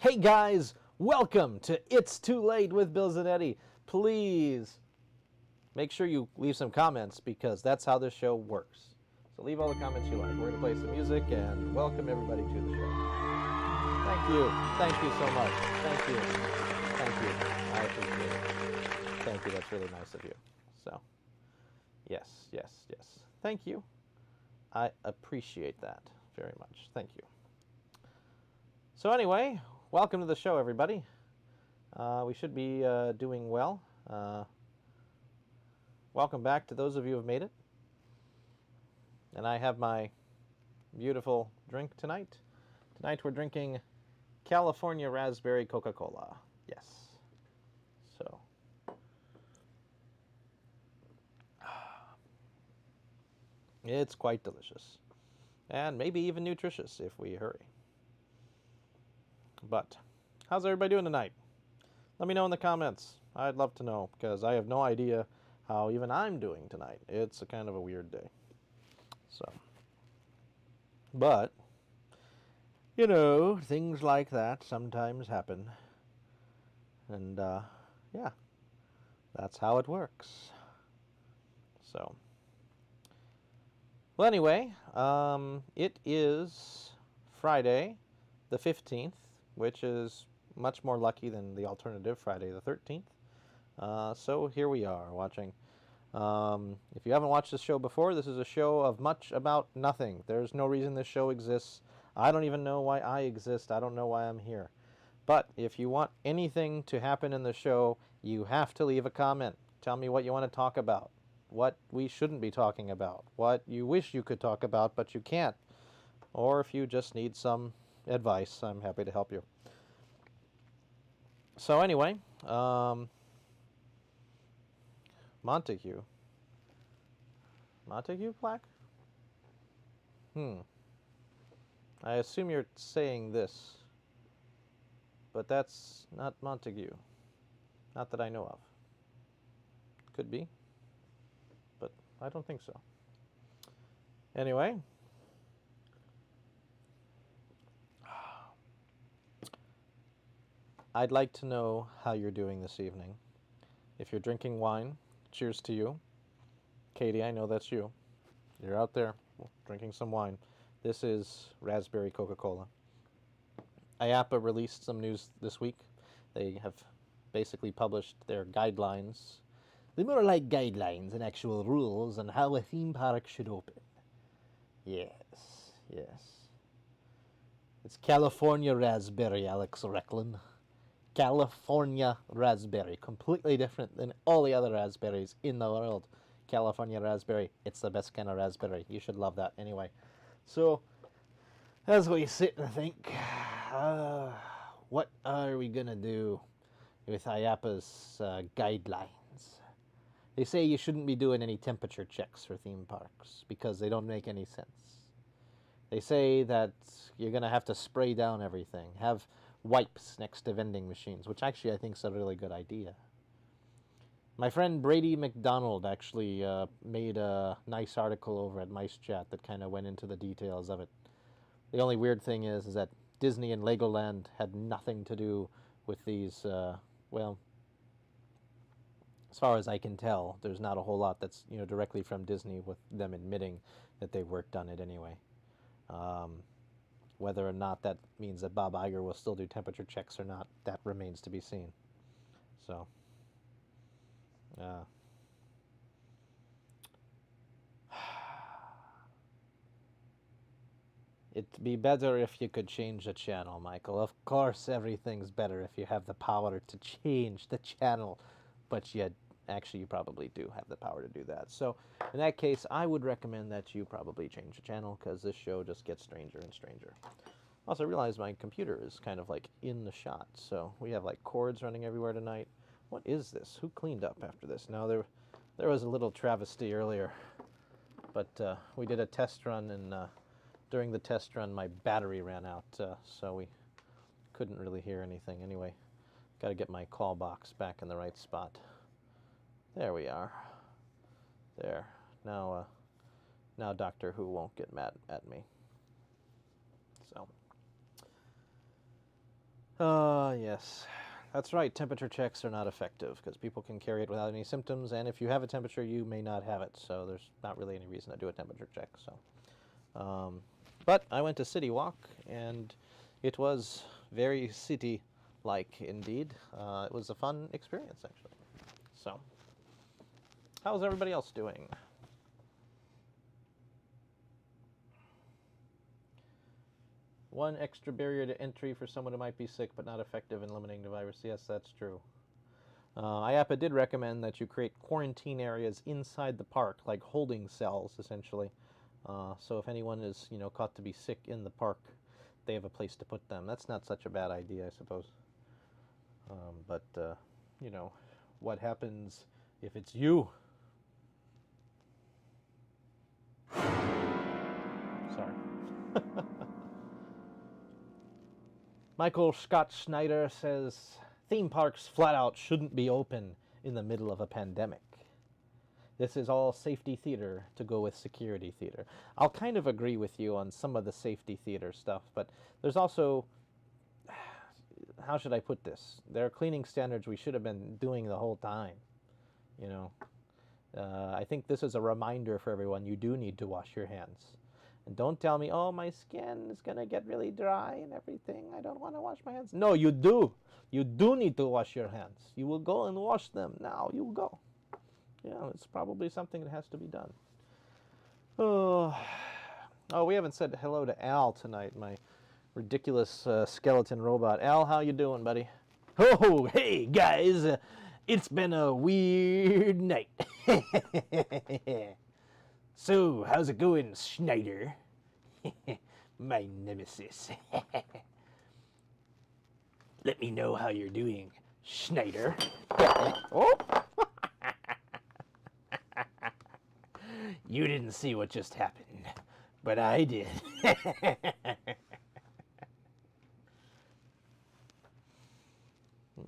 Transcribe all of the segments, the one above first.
Hey guys, welcome to It's Too Late with Bill Zanetti. Please make sure you leave some comments because that's how this show works. So leave all the comments you like. We're going to play some music and welcome everybody to the show. Thank you. Thank you so much. Thank you. Thank you. I appreciate it. Thank you. That's really nice of you. So, yes. Thank you. I appreciate that very much. Thank you. So anyway, welcome to the show, everybody. We should be doing well. Welcome back to those of you who have made it. And I have my beautiful drink tonight. Tonight we're drinking California Raspberry Coca-Cola. Yes. So. It's quite delicious. And maybe even nutritious if we hurry. But, how's everybody doing tonight? Let me know in the comments. I'd love to know, because I have no idea how even I'm doing tonight. It's a kind of a weird day. So. But, you know, things like that sometimes happen. And, yeah, that's how it works. So. Well, anyway, it is Friday the 15th, which is much more lucky than the alternative Friday the 13th. So here we are watching. If you haven't watched this show before, this is a show of much about nothing. There's no reason this show exists. I don't even know why I exist. I don't know why I'm here. But if you want anything to happen in the show, you have to leave a comment. Tell me what you want to talk about, what we shouldn't be talking about, what you wish you could talk about but you can't. Or if you just need some advice, I'm happy to help you. So anyway, Montague plaque? I assume you're saying this, but that's not Montague. Not that I know of. Could be, but I don't think so. Anyway. I'd like to know how you're doing this evening. If you're drinking wine, cheers to you. Katie, I know that's you. You're out there drinking some wine. This is Raspberry Coca-Cola. IAPA released some news this week. They have basically published their guidelines. They're more like guidelines and actual rules on how a theme park should open. Yes. It's California Raspberry, Alex Recklin. California Raspberry, completely different than all the other raspberries in the world. California Raspberry, it's the best kind of raspberry. You should love that anyway. So, as we sit and think, what are we going to do with IAPA's guidelines? They say you shouldn't be doing any temperature checks for theme parks because they don't make any sense. They say that you're going to have to spray down everything, have wipes next to vending machines, which actually I think is a really good idea. My friend Brady McDonald actually made a nice article over at Mice Chat that kind of went into the details of it. The only weird thing is that Disney and Legoland had nothing to do with these, well, as far as I can tell, there's not a whole lot that's, directly from Disney with them admitting that they worked on it anyway. Whether or not that means that Bob Iger will still do temperature checks or not, that remains to be seen. So, it'd be better if you could change the channel, Michael. Of course, everything's better if you have the power to change the channel, but you probably do have the power to do that. So, in that case, I would recommend that you probably change the channel, because this show just gets stranger and stranger. Also, I realize my computer is kind of like in the shot, so we have like cords running everywhere tonight. What is this? Who cleaned up after this? Now, there was a little travesty earlier, but we did a test run, and during the test run, my battery ran out, so we couldn't really hear anything. Anyway, got to get my call box back in the right spot. There we are. There. Now Doctor Who won't get mad at me. So. Yes. That's right, temperature checks are not effective because people can carry it without any symptoms, and if you have a temperature, you may not have it, so there's not really any reason to do a temperature check. But I went to City Walk, and it was very city-like indeed. It was a fun experience, actually. So, how's everybody else doing? One extra barrier to entry for someone who might be sick but not effective in limiting the virus. Yes, that's true. IAPA did recommend that you create quarantine areas inside the park, like holding cells, essentially. So if anyone is, caught to be sick in the park, they have a place to put them. That's not such a bad idea, I suppose. But what happens if it's you? Sorry. Michael Scott Schneider says, theme parks flat out shouldn't be open in the middle of a pandemic. This is all safety theater to go with security theater. I'll kind of agree with you on some of the safety theater stuff, but there's also, how should I put this? There are cleaning standards we should have been doing the whole time, I think this is a reminder for everyone, you do need to wash your hands. And don't tell me, oh, my skin is going to get really dry and everything. I don't want to wash my hands. No, you do. You do need to wash your hands. You will go and wash them now. You will go. It's probably something that has to be done. Oh, we haven't said hello to Al tonight, my ridiculous skeleton robot. Al, how you doing, buddy? Oh, hey, guys. It's been a weird night. So, how's it going, Schneider? My nemesis. Let me know how you're doing, Schneider. Oh! You didn't see what just happened, but I did.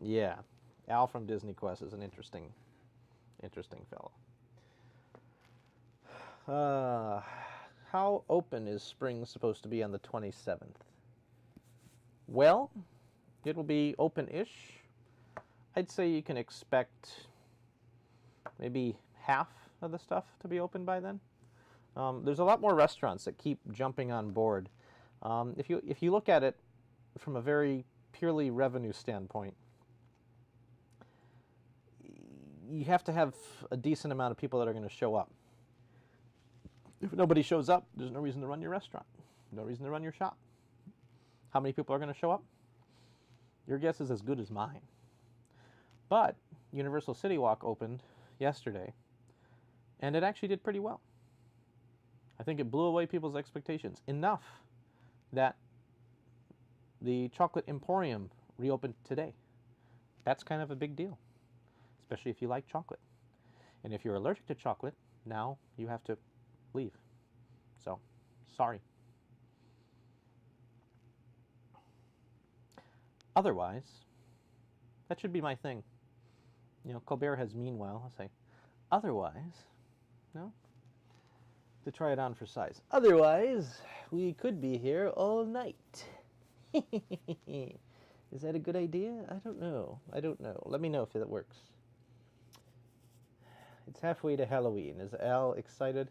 Yeah, Al from Disney Quest is an interesting fellow. How open is spring supposed to be on the 27th? Well, it will be open-ish. I'd say you can expect maybe half of the stuff to be open by then. There's a lot more restaurants that keep jumping on board. If you look at it from a very purely revenue standpoint, you have to have a decent amount of people that are going to show up. If nobody shows up, there's no reason to run your restaurant. No reason to run your shop. How many people are going to show up? Your guess is as good as mine. But Universal City Walk opened yesterday, and it actually did pretty well. I think it blew away people's expectations enough that the Chocolate Emporium reopened today. That's kind of a big deal, especially if you like chocolate. And if you're allergic to chocolate, now you have to leave. So, sorry. Otherwise, that should be my thing. Colbert has meanwhile. I'll say, otherwise, no? To try it on for size. Otherwise, we could be here all night. Is that a good idea? I don't know. Let me know if that works. It's halfway to Halloween. Is Al excited?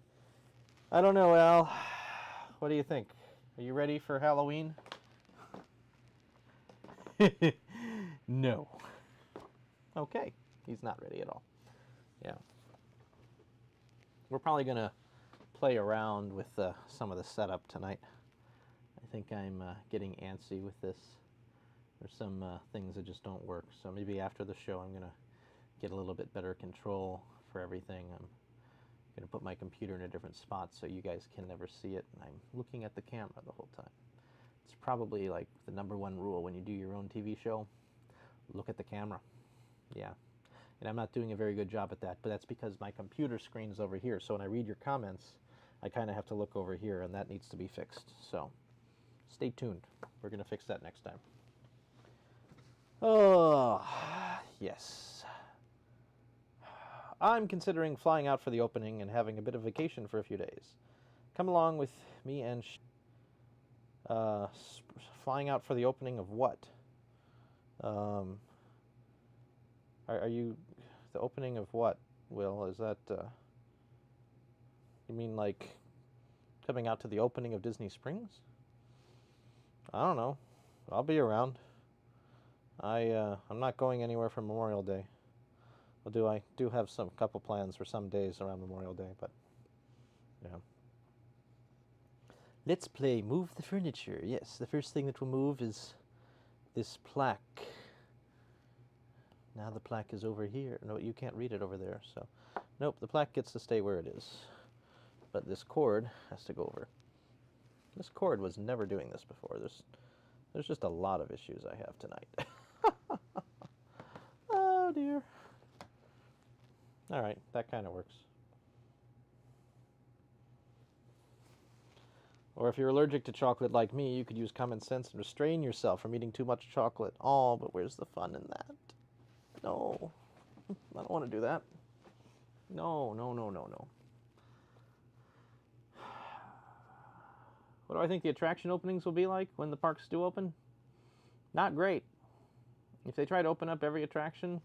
I don't know, Al. What do you think? Are you ready for Halloween? No. Okay. He's not ready at all. Yeah. We're probably going to play around with some of the setup tonight. I think I'm getting antsy with this. There's some things that just don't work. So maybe after the show I'm going to get a little bit better control for everything. I'm going to put my computer in a different spot so you guys can never see it. And I'm looking at the camera the whole time. It's probably like the #1 rule when you do your own TV show. Look at the camera. Yeah. And I'm not doing a very good job at that, but that's because my computer screen's over here. So when I read your comments, I kind of have to look over here, and that needs to be fixed. So stay tuned. We're going to fix that next time. Oh, yes. I'm considering flying out for the opening and having a bit of vacation for a few days. Come along with me and flying out for the opening of what? Um, are you the opening of what, Will? Is that you mean like coming out to the opening of Disney Springs? I don't know. I'll be around. I'm not going anywhere for Memorial Day. I do have some couple plans for some days around Memorial Day, but yeah. Let's play Move the Furniture. Yes, the first thing that will move is this plaque. Now the plaque is over here. No, you can't read it over there, so nope, the plaque gets to stay where it is. But this cord has to go over. This cord was never doing this before. There's just a lot of issues I have tonight. Oh dear. All right, that kind of works. Or if you're allergic to chocolate like me, you could use common sense and restrain yourself from eating too much chocolate. Oh, but where's the fun in that? No, I don't want to do that. No, no, no, no, no. What do I think the attraction openings will be like when the parks do open? Not great. If they try to open up every attraction,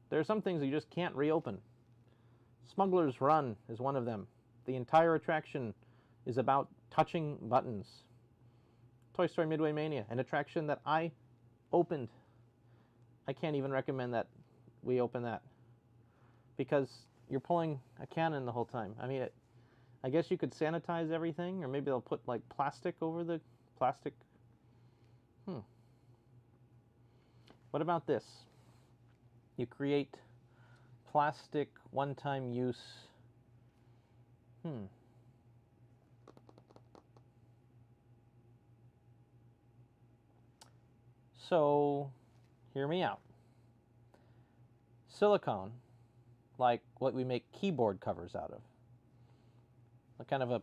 there are some things you just can't reopen. Smuggler's Run is one of them. The entire attraction is about touching buttons. Toy Story Midway Mania, an attraction that I opened. I can't even recommend that we open that because you're pulling a cannon the whole time. I mean, I guess you could sanitize everything, or maybe they'll put like plastic over the plastic. What about this? You create plastic one-time use. So, hear me out. Silicone, like what we make keyboard covers out of. A kind of a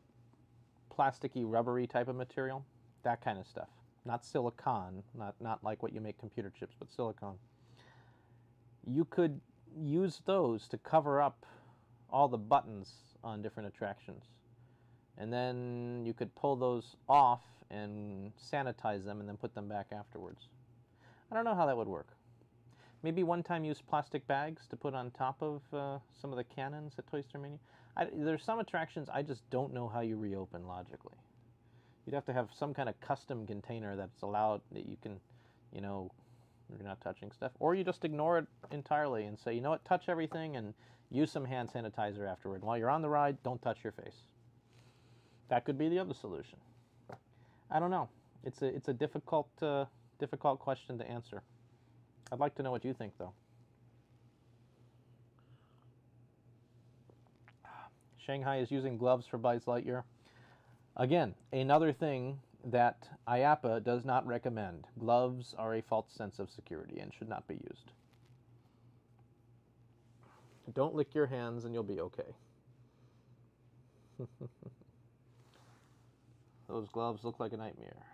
plasticky, rubbery type of material. That kind of stuff. Not silicone, not like what you make computer chips, but silicone. You could use those to cover up all the buttons on different attractions. And then you could pull those off and sanitize them and then put them back afterwards. I don't know how that would work. Maybe one-time use plastic bags to put on top of some of the cannons at Toy Story Mania. There's some attractions I just don't know how you reopen logically. You'd have to have some kind of custom container that's allowed that you can, you're not touching stuff. Or you just ignore it entirely and say, you know what, touch everything and use some hand sanitizer afterward. While you're on the ride, don't touch your face. That could be the other solution. I don't know. It's a difficult question to answer. I'd like to know what you think, though. Shanghai is using gloves for Buzz Lightyear. Again, another thing that IAPA does not recommend. Gloves are a false sense of security and should not be used. Don't lick your hands and you'll be okay. Those gloves look like a nightmare.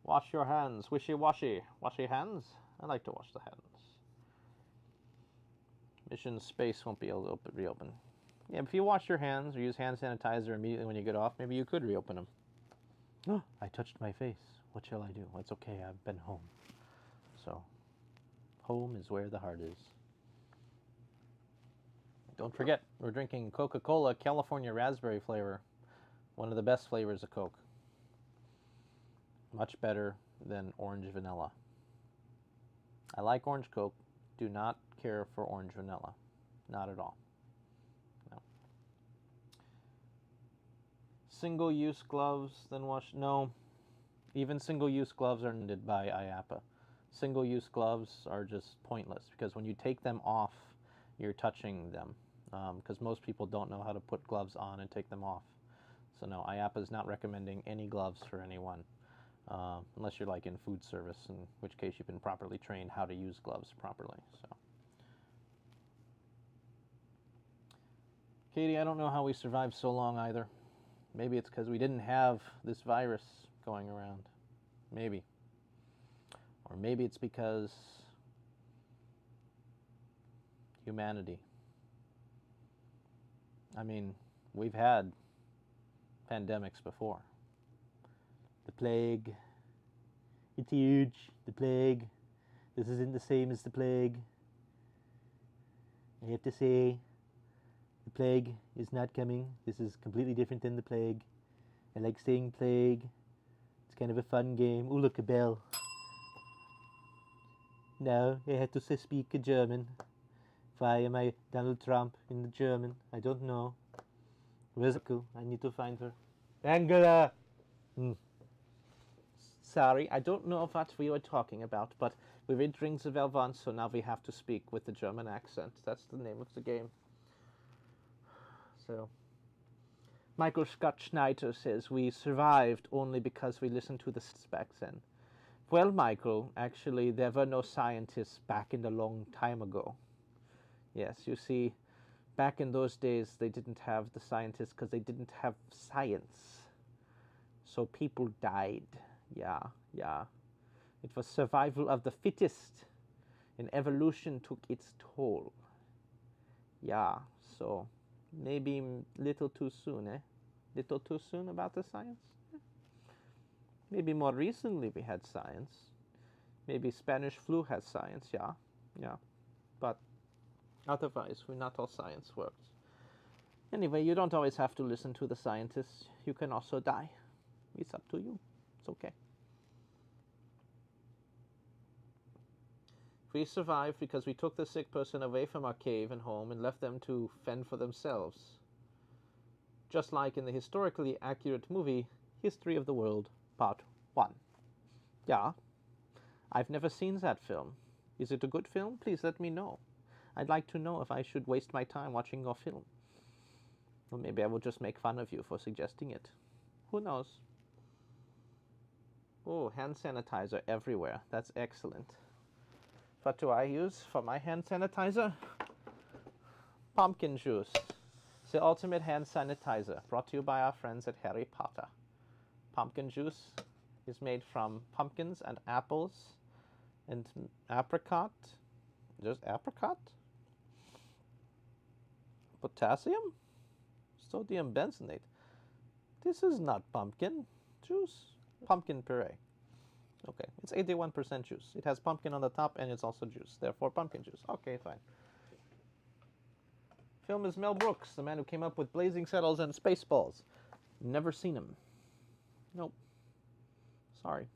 Wash your hands, wishy-washy. Washy hands? I like to wash the hands. Mission Space won't be able to reopen. Yeah, if you wash your hands or use hand sanitizer immediately when you get off, maybe you could reopen them. Oh, I touched my face. What shall I do? It's okay, I've been home. So, home is where the heart is. Don't forget, we're drinking Coca-Cola California Raspberry flavor. One of the best flavors of Coke. Much better than orange vanilla. I like orange Coke. Do not care for orange vanilla. Not at all. No. Single-use gloves, then wash. No. Even single-use gloves are needed by IAPA. Single-use gloves are just pointless because when you take them off, you're touching them. Because most people don't know how to put gloves on and take them off. So no, IAPA is not recommending any gloves for anyone. Unless you're like in food service, in which case you've been properly trained how to use gloves properly. So, Katie, I don't know how we survived so long either. Maybe it's because we didn't have this virus going around. Maybe. Or maybe it's because humanity. I mean, we've had pandemics before. The plague, It's huge. The plague. This isn't the same as the plague. I have to say, the plague is not coming. This is completely different than the plague. I like saying plague. It's kind of a fun game. Oh, look, a bell. No, I have to speak a German. Why am I Donald Trump in the German? I don't know. Where's Angela? I need to find her. Angela! Sorry, I don't know what we were talking about, but we read Rings of Bell once, so now we have to speak with the German accent. That's the name of the game. So, Michael Scott Schneider says, we survived only because we listened to the back then. Well, Michael, actually, there were no scientists back in the long time ago. Yes, you see, back in those days, they didn't have the scientists because they didn't have science. So people died. Yeah. It was survival of the fittest, and evolution took its toll. Yeah, so maybe little too soon, eh? Little too soon about the science? Maybe more recently we had science. Maybe Spanish flu has science, yeah. But otherwise, not all science works. Anyway, you don't always have to listen to the scientists. You can also die. It's up to you. It's okay. We survived because we took the sick person away from our cave and home and left them to fend for themselves. Just like in the historically accurate movie, History of the World, Part 1. Yeah, I've never seen that film. Is it a good film? Please let me know. I'd like to know if I should waste my time watching your film. Or maybe I will just make fun of you for suggesting it. Who knows? Oh, hand sanitizer everywhere. That's excellent. What do I use for my hand sanitizer? Pumpkin juice. The ultimate hand sanitizer. Brought to you by our friends at Harry Potter. Pumpkin juice is made from pumpkins and apples and apricot. There's apricot? Potassium? Sodium benzoate. This is not pumpkin juice. Pumpkin puree. Okay, it's 81% juice. It has pumpkin on the top and it's also juice. Therefore, pumpkin juice. Okay, fine. Film is Mel Brooks, the man who came up with Blazing Saddles and Spaceballs. Never seen him. Nope. Sorry.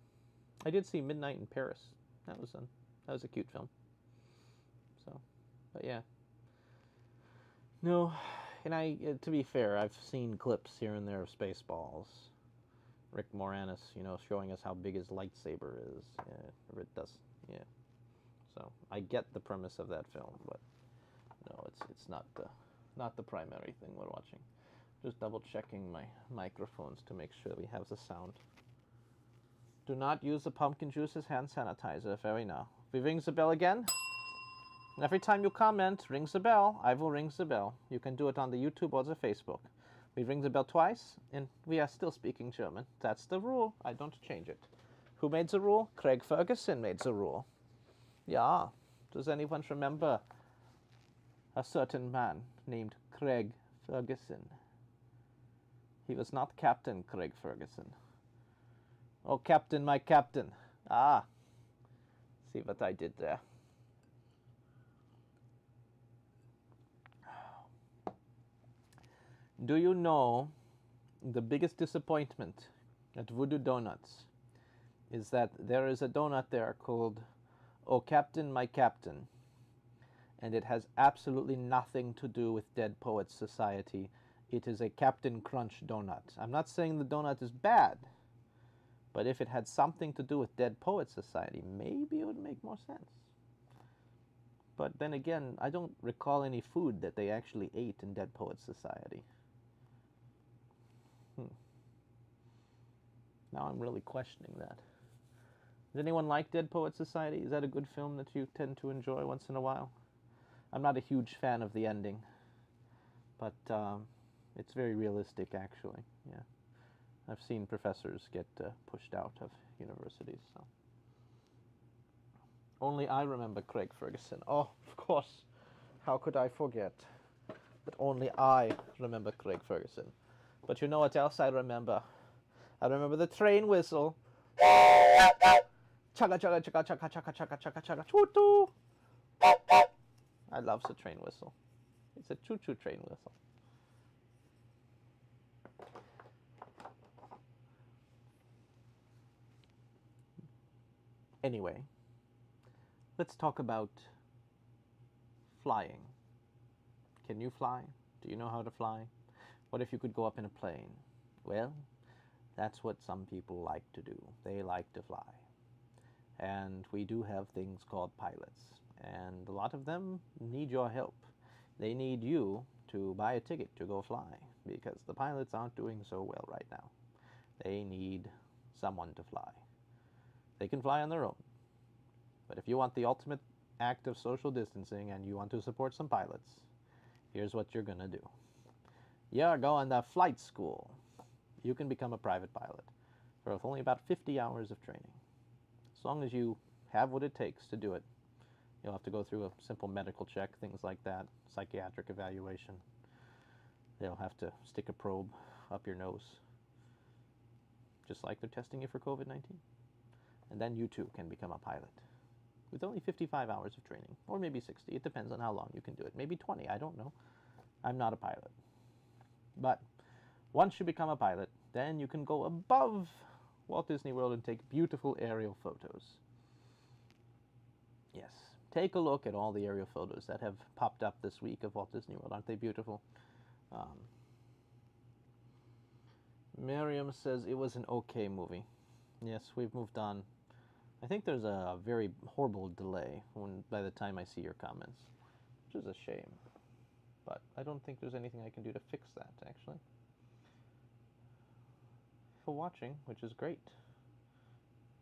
I did see Midnight in Paris. That was a cute film. So, but yeah. No, and to be fair, I've seen clips here and there of Spaceballs. Rick Moranis, showing us how big his lightsaber is. Yeah, it does. Yeah. So I get the premise of that film, but no, it's not the primary thing we're watching. Just double checking my microphones to make sure we have the sound. Do not use the pumpkin juice as hand sanitizer. Very now. We rings the bell again. Every time you comment, rings the bell. I will ring the bell. You can do it on the YouTube or the Facebook. We ring the bell twice, and we are still speaking German. That's the rule. I don't change it. Who made the rule? Craig Ferguson made the rule. Yeah. Does anyone remember a certain man named Craig Ferguson? He was not Captain Craig Ferguson. Oh, Captain, my Captain. Ah. See what I did there. Do you know the biggest disappointment at Voodoo Donuts is that there is a donut there called Oh Captain, My Captain, and it has absolutely nothing to do with Dead Poets Society. It is a Captain Crunch donut. I'm not saying the donut is bad, but if it had something to do with Dead Poets Society, maybe it would make more sense. But then again, I don't recall any food that they actually ate in Dead Poets Society. Now I'm really questioning that. Does anyone like Dead Poets Society? Is that a good film that you tend to enjoy once in a while? I'm not a huge fan of the ending, but it's very realistic, actually. Yeah, I've seen professors get pushed out of universities. So only I remember Craig Ferguson. Oh, of course. How could I forget? But only I remember Craig Ferguson. But you know what else I remember? I remember the train whistle. Chugga chugga chugga chugga chugga chugga chugga chugga choo choo. I love the train whistle. It's a choo choo train whistle. Anyway, let's talk about flying. Can you fly? Do you know how to fly? What if you could go up in a plane? Well, that's what some people like to do. They like to fly. And we do have things called pilots. And a lot of them need your help. They need you to buy a ticket to go fly because the pilots aren't doing so well right now. They need someone to fly. They can fly on their own. But if you want the ultimate act of social distancing and you want to support some pilots, here's what you're going to do. You're going to flight school. You can become a private pilot for only about 50 hours of training. As long as you have what it takes to do it. You'll have to go through a simple medical check, things like that, psychiatric evaluation. They'll have to stick a probe up your nose, just like they're testing you for COVID-19. And then you too can become a pilot with only 55 hours of training, or maybe 60. It depends on how long you can do it. Maybe 20, I don't know. I'm not a pilot. But once you become a pilot, then you can go above Walt Disney World and take beautiful aerial photos. Yes, take a look at all the aerial photos that have popped up this week of Walt Disney World. Aren't they beautiful? Miriam says it was an okay movie. Yes, we've moved on. I think there's a very horrible delay by the time I see your comments, which is a shame. But I don't think there's anything I can do to fix that, actually. For watching, which is great,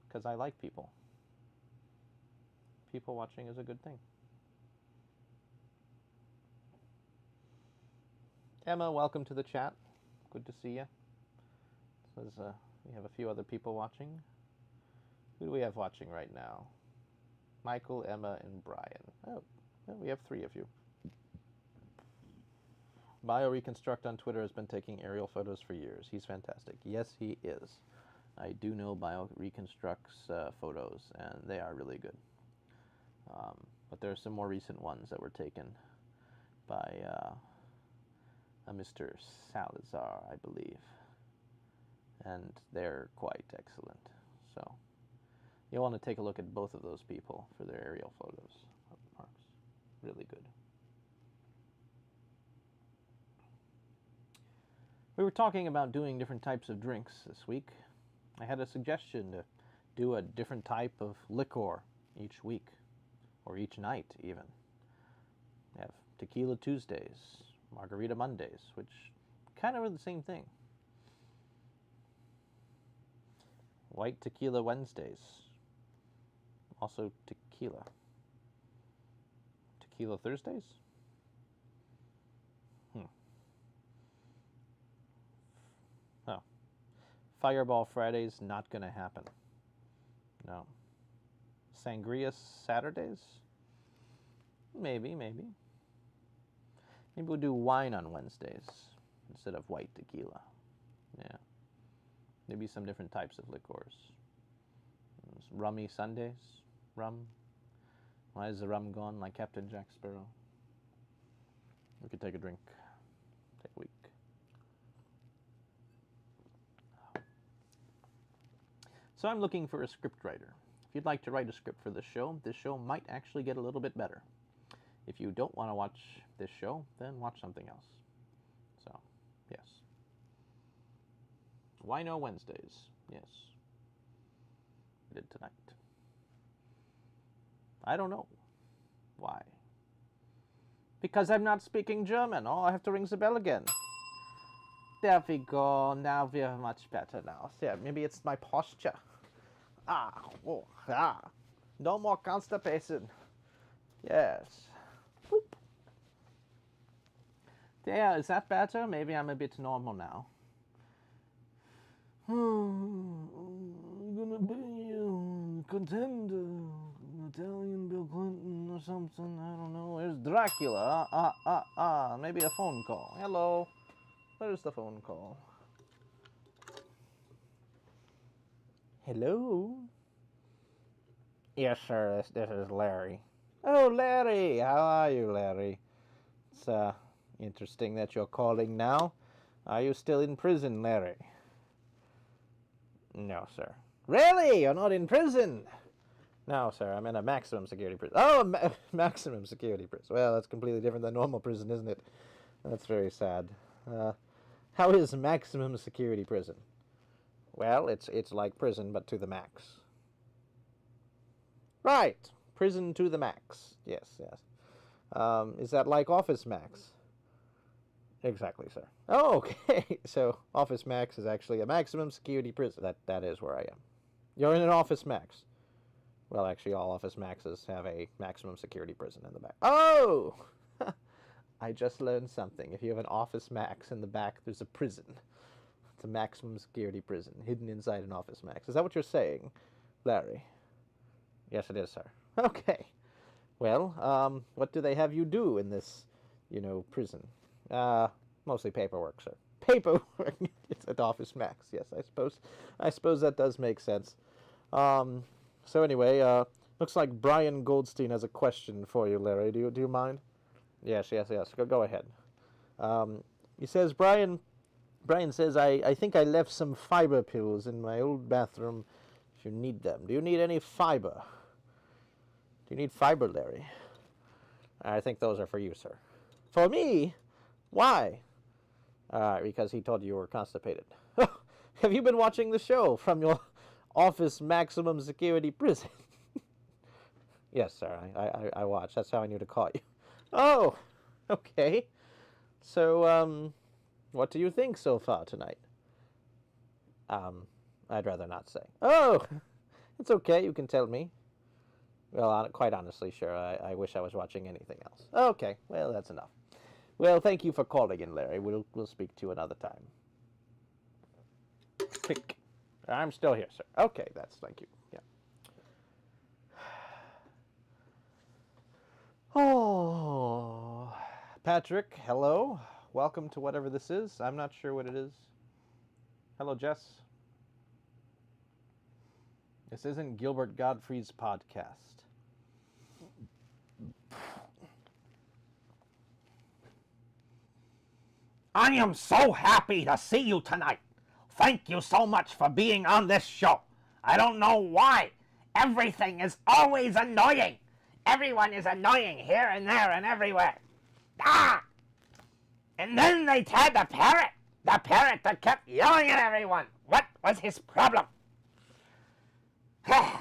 because I like people. People watching is a good thing. Emma, welcome to the chat. Good to see you. Says we have a few other people watching. Who do we have watching right now? Michael, Emma, and Brian. Oh, we have 3 of you. BioReconstruct on Twitter has been taking aerial photos for years. He's fantastic. Yes, he is. I do know BioReconstruct's photos, and they are really good. But there are some more recent ones that were taken by a Mr. Salazar, I believe. And they're quite excellent. So you'll want to take a look at both of those people for their aerial photos of the parks. Really good. We were talking about doing different types of drinks this week. I had a suggestion to do a different type of liquor each week, or each night even. We have Tequila Tuesdays, Margarita Mondays, which kind of are the same thing. White Tequila Wednesdays, also tequila. Tequila Thursdays? Oh. Fireball Fridays, not going to happen. No. Sangria Saturdays? Maybe. Maybe we'll do wine on Wednesdays instead of white tequila. Yeah. Maybe some different types of liqueurs. Rummy Sundays? Rum? Why is the rum gone like Captain Jack Sparrow? We could take a drink. Take a week. So I'm looking for a script writer. If you'd like to write a script for this show might actually get a little bit better. If you don't want to watch this show, then watch something else. So, yes. Why no Wednesdays? Yes. I did tonight. I don't know. Why? Because I'm not speaking German. Oh, I have to ring the bell again. There we go. Now we are much better now. Yeah, maybe it's my posture. No more constipation. Yes. Boop. There, is that better? Maybe I'm a bit normal now. I'm gonna be a contender. Italian Bill Clinton or something. I don't know. There's Dracula. Maybe a phone call. Hello. Where's the phone call? Hello? Yes, sir, this is Larry. Oh, Larry, how are you, Larry? It's interesting that you're calling now. Are you still in prison, Larry? No, sir. Really? You're not in prison? No, sir, I'm in a maximum security prison. Oh, maximum security prison. Well, that's completely different than normal prison, isn't it? That's very sad. How is maximum security prison? Well, it's like prison, but to the max. Right, prison to the max. Yes, yes. Is that like Office Max? Exactly, sir. Oh, okay. So Office Max is actually a maximum security prison. That is where I am. You're in an Office Max. Well, actually, all Office Maxes have a maximum security prison in the back. Oh! I just learned something. If you have an Office Max in the back, there's a prison. It's a maximum security prison hidden inside an Office Max. Is that what you're saying, Larry? Yes, it is, sir. Okay. Well, what do they have you do in this, prison? Mostly paperwork, sir. Paperwork. It's at Office Max. Yes, I suppose that does make sense. So anyway, looks like Brian Goldstein has a question for you, Larry. Do you mind? Yes. Go ahead. He says, Brian says, I think I left some fiber pills in my old bathroom if you need them. Do you need any fiber? Do you need fiber, Larry? I think those are for you, sir. For me? Why? Because he told you were constipated. Have you been watching the show from your Office Maximum Security Prison? Yes, sir, I watch. That's how I knew to call you. Oh, okay. So, what do you think so far tonight? I'd rather not say. Oh, it's okay. You can tell me. Well, quite honestly, sure. I wish I was watching anything else. Okay, well, that's enough. Well, thank you for calling in, Larry. We'll speak to you another time. Click. I'm still here, sir. Okay, thank you. Yeah. Oh, Patrick, hello. Welcome to whatever this is. I'm not sure what it is. Hello, Jess. This isn't Gilbert Godfrey's podcast. I am so happy to see you tonight. Thank you so much for being on this show. I don't know why. Everything is always annoying. Everyone is annoying here and there and everywhere. Ah! And then they had the parrot that kept yelling at everyone. What was his problem? I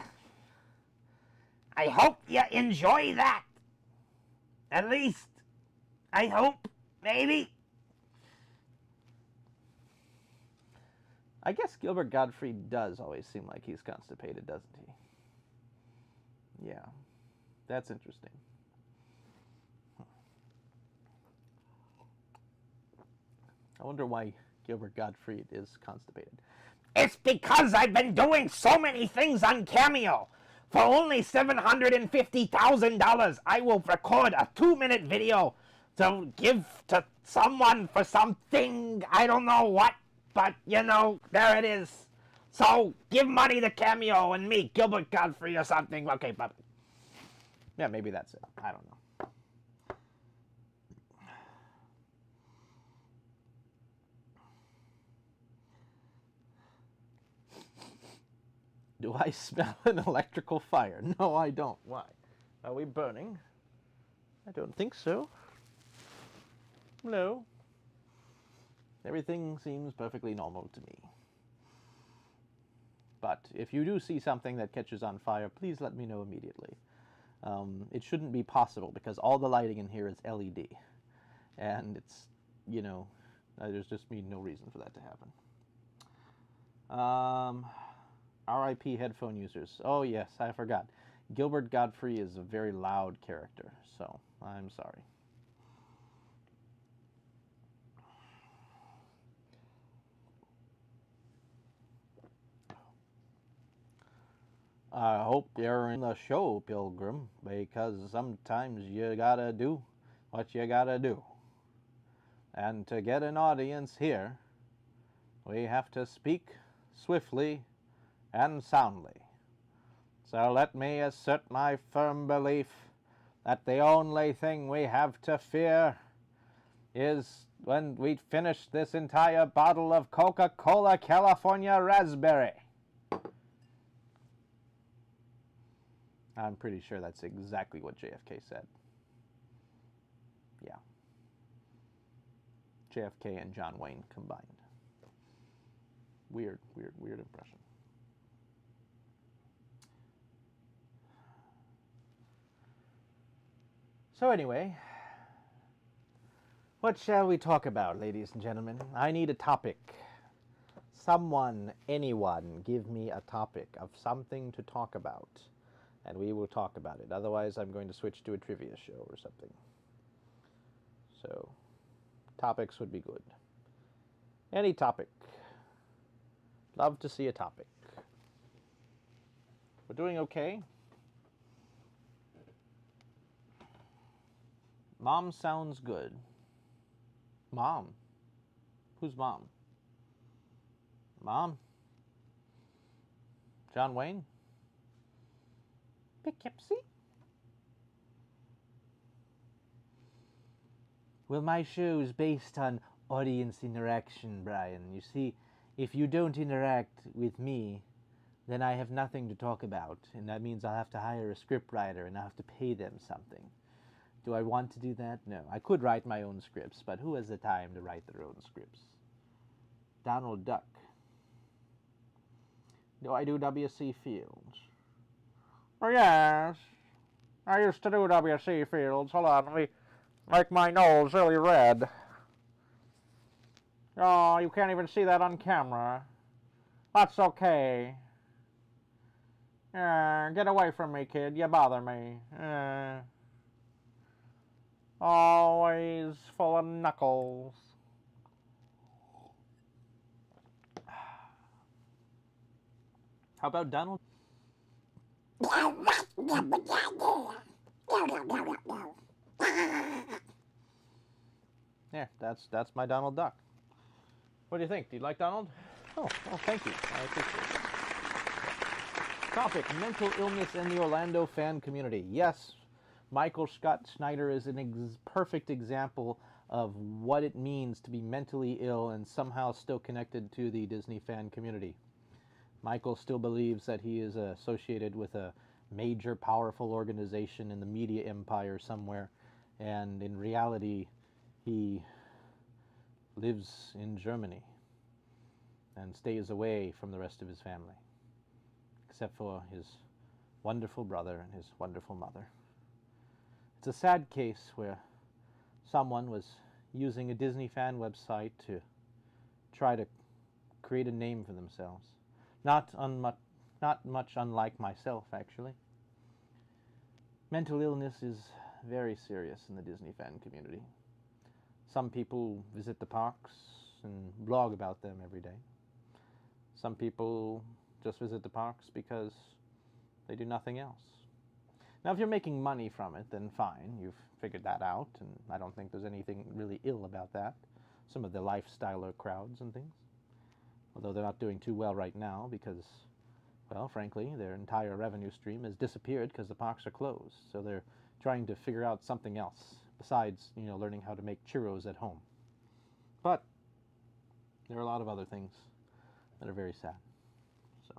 hope you enjoy that. At least, I hope, maybe. I guess Gilbert Godfrey does always seem like he's constipated, doesn't he? Yeah, that's interesting. I wonder why Gilbert Godfrey is constipated. It's because I've been doing so many things on Cameo. For only $750,000, I will record a 2-minute video to give to someone for something. I don't know what, but, there it is. So, give money to Cameo and me, Gilbert Godfrey or something. Okay, bye. Yeah, maybe that's it. I don't know. Do I smell an electrical fire? No, I don't. Why? Are we burning? I don't think so. No. Everything seems perfectly normal to me. But if you do see something that catches on fire, please let me know immediately. It shouldn't be possible because all the lighting in here is LED. And it's, there's just no reason for that to happen. R.I.P. headphone users. Oh, yes, I forgot. Gilbert Godfrey is a very loud character, so I'm sorry. I hope you're in the show, Pilgrim, because sometimes you gotta do what you gotta do. And to get an audience here, we have to speak swiftly and soundly. So let me assert my firm belief that the only thing we have to fear is when we finish this entire bottle of Coca-Cola California Raspberry. I'm pretty sure that's exactly what JFK said. Yeah. JFK and John Wayne combined. Weird impression. So anyway, what shall we talk about, ladies and gentlemen? I need a topic. Someone, anyone, give me a topic of something to talk about, and we will talk about it. Otherwise, I'm going to switch to a trivia show or something. So, topics would be good. Any topic. Love to see a topic. We're doing okay. Mom sounds good. Mom? Who's Mom? Mom? John Wayne? Poughkeepsie? Well, my show's based on audience interaction, Brian. You see, if you don't interact with me, then I have nothing to talk about, and that means I'll have to hire a scriptwriter and I'll have to pay them something. Do I want to do that? No. I could write my own scripts, but who has the time to write their own scripts? Donald Duck. Do I do W.C. Fields? Oh, yes. I used to do W.C. Fields. Hold on, let me make my nose really red. Oh, you can't even see that on camera. That's okay. Get away from me, kid. You bother me. Always full of knuckles. How about Donald? Yeah, that's my Donald Duck. What do you think? Do you like Donald? Oh, thank you. I appreciate it. Topic: mental illness in the Orlando fan community. Yes, Michael Scott Snyder is a perfect example of what it means to be mentally ill and somehow still connected to the Disney fan community. Michael still believes that he is associated with a major, powerful organization in the media empire somewhere, and in reality, he lives in Germany and stays away from the rest of his family, except for his wonderful brother and his wonderful mother. It's a sad case where someone was using a Disney fan website to try to create a name for themselves. Not much unlike myself, actually. Mental illness is very serious in the Disney fan community. Some people visit the parks and blog about them every day. Some people just visit the parks because they do nothing else. Now, if you're making money from it, then fine. You've figured that out, and I don't think there's anything really ill about that. Some of the lifestyler crowds and things. Although they're not doing too well right now because, well, frankly, their entire revenue stream has disappeared because the parks are closed. So they're trying to figure out something else besides, learning how to make churros at home. But there are a lot of other things that are very sad. So,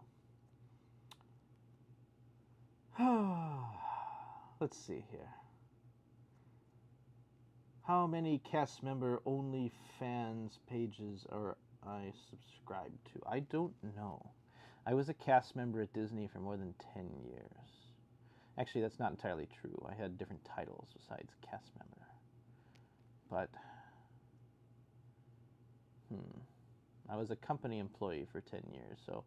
let's see here. How many cast member OnlyFans pages are I subscribed to? I don't know. I was a cast member at Disney for more than 10 years. Actually, that's not entirely true. I had different titles besides cast member. But, I was a company employee for 10 years, so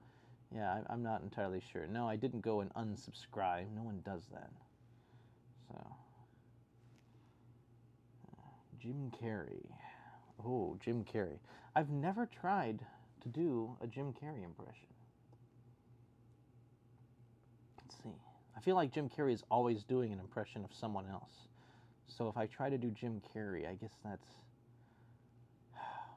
yeah, I'm not entirely sure. No, I didn't go and unsubscribe. No one does that. So, Jim Carrey. Oh, Jim Carrey. I've never tried to do a Jim Carrey impression. Let's see. I feel like Jim Carrey is always doing an impression of someone else. So if I try to do Jim Carrey, I guess that's...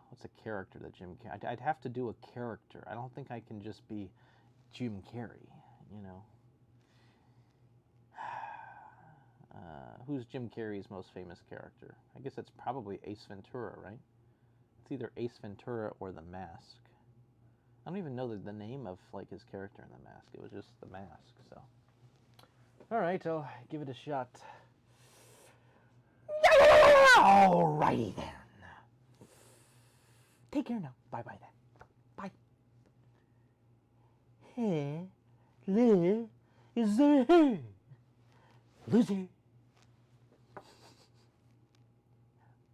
What's a character that Jim Carrey... I'd have to do a character. I don't think I can just be Jim Carrey, who's Jim Carrey's most famous character? I guess it's probably Ace Ventura, right? It's either Ace Ventura or The Mask. I don't even know the name of like his character in The Mask. It was just The Mask. So, all right, I'll give it a shot. Alrighty then. Take care now. Bye-bye then. Bye. Hello, is there here? Loser.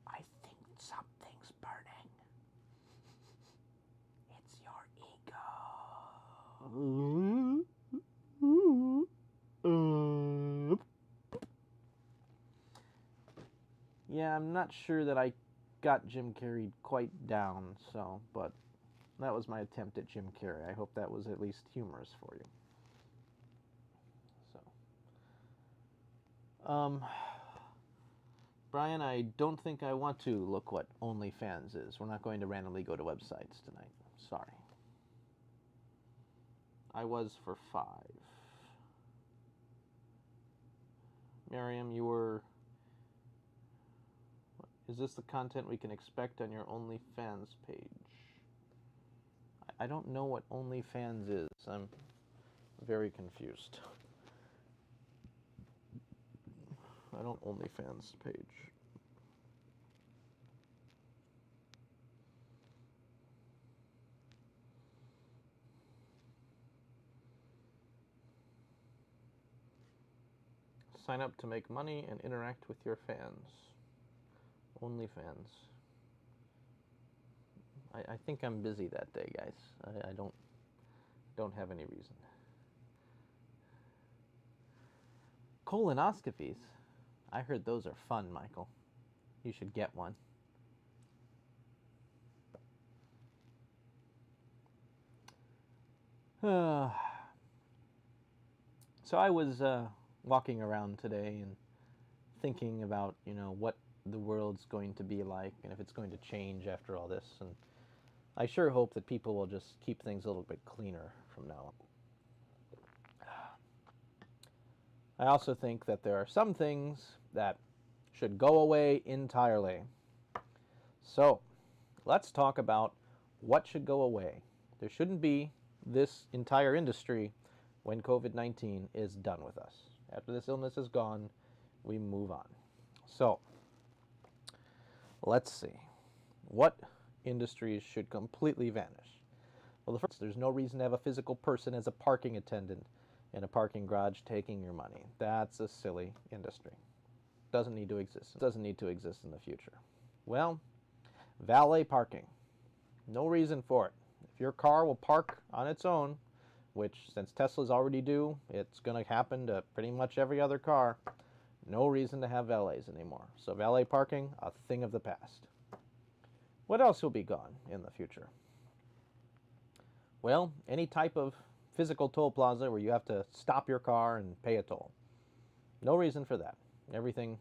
I think something's burning. It's your ego. Yeah, I'm not sure that I got Jim Carrey quite down, so, but that was my attempt at Jim Carrey. I hope that was at least humorous for you. So, Brian, I don't think I want to look what OnlyFans is. We're not going to randomly go to websites tonight. Sorry. I was for 5. Miriam, you were... Is this the content we can expect on your OnlyFans page? I don't know what OnlyFans is. I'm very confused. I don't OnlyFans page. Sign up to make money and interact with your fans. OnlyFans. I think I'm busy that day, guys. I don't have any reason. Colonoscopies? I heard those are fun, Michael. You should get one. So I was walking around today and thinking about, what the world's going to be like and if it's going to change after all this. And I sure hope that people will just keep things a little bit cleaner from now on. I also think that there are some things that should go away entirely. So, let's talk about what should go away. There shouldn't be this entire industry when COVID-19 is done with us. After this illness is gone, we move on. So, let's see. What industries should completely vanish? Well, the first, there's no reason to have a physical person as a parking attendant in a parking garage taking your money. That's a silly industry. Doesn't need to exist. Doesn't need to exist in the future. Well, valet parking. No reason for it. If your car will park on its own, which since Tesla's already do, it's going to happen to pretty much every other car, no reason to have valets anymore. So valet parking, a thing of the past. What else will be gone in the future? Well, any type of physical toll plaza where you have to stop your car and pay a toll. No reason for that. Everything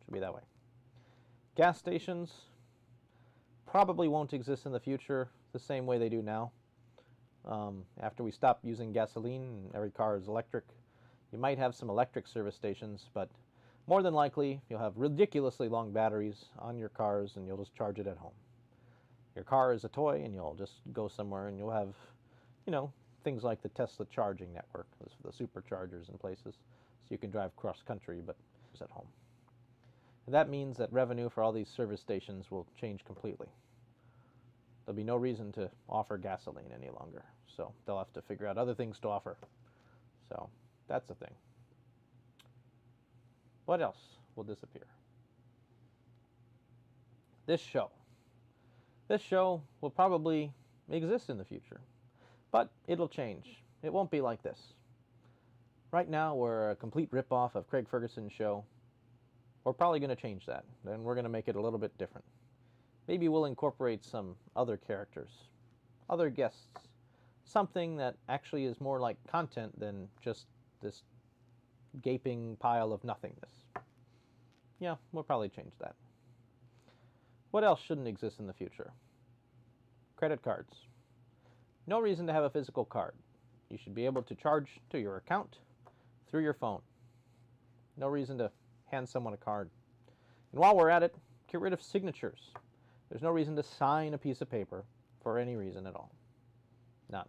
should be that way. Gas stations probably won't exist in the future the same way they do now. After we stop using gasoline and every car is electric, you might have some electric service stations, but more than likely you'll have ridiculously long batteries on your cars and you'll just charge it at home. Your car is a toy and you'll just go somewhere and you'll have, things like the Tesla charging network, the superchargers in places, so you can drive cross country but it's at home. And that means that revenue for all these service stations will change completely. There'll be no reason to offer gasoline any longer, so they'll have to figure out other things to offer. So that's the thing. What else will disappear? This show. This show will probably exist in the future, but it'll change. It won't be like this. Right now, we're a complete ripoff of Craig Ferguson's show. We're probably going to change that. Then we're going to make it a little bit different. Maybe we'll incorporate some other characters, other guests, something that actually is more like content than just this gaping pile of nothingness. Yeah, we'll probably change that. What else shouldn't exist in the future? Credit cards. No reason to have a physical card. You should be able to charge to your account through your phone. No reason to hand someone a card. And while we're at it, get rid of signatures. There's no reason to sign a piece of paper for any reason at all. None.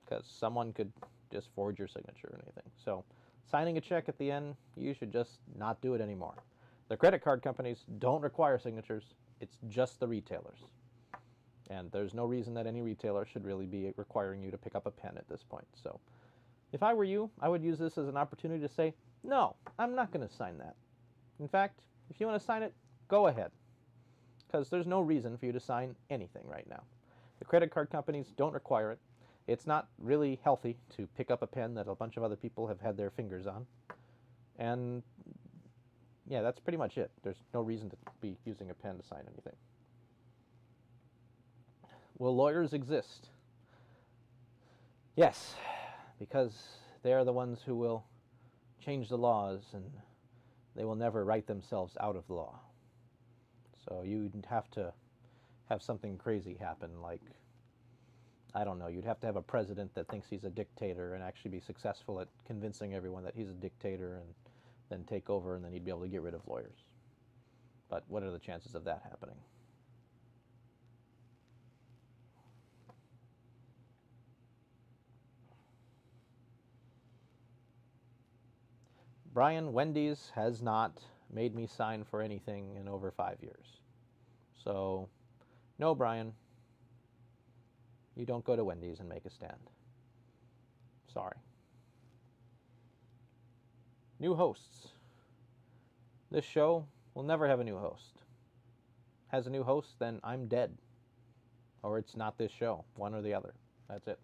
Because someone could just forge your signature or anything. So signing a check at the end, you should just not do it anymore. The credit card companies don't require signatures. It's just the retailers. And there's no reason that any retailer should really be requiring you to pick up a pen at this point. So if I were you, I would use this as an opportunity to say, no, I'm not going to sign that. In fact, if you want to sign it, go ahead. Because there's no reason for you to sign anything right now. The credit card companies don't require it. It's not really healthy to pick up a pen that a bunch of other people have had their fingers on. And yeah, that's pretty much it. There's no reason to be using a pen to sign anything. Will lawyers exist? Yes, because they are the ones who will change the laws, and they will never write themselves out of the law. So you'd have to have something crazy happen, like, I don't know, you'd have to have a president that thinks he's a dictator and actually be successful at convincing everyone that he's a dictator and then take over, and then he'd be able to get rid of lawyers. But what are the chances of that happening? Brian, Wendy's has not made me sign for anything in over 5 years. So, no, Brian, you don't go to Wendy's and make a stand. Sorry. New hosts. This show will never have a new host. Has a new host, then I'm dead. Or it's not this show, one or the other. That's it.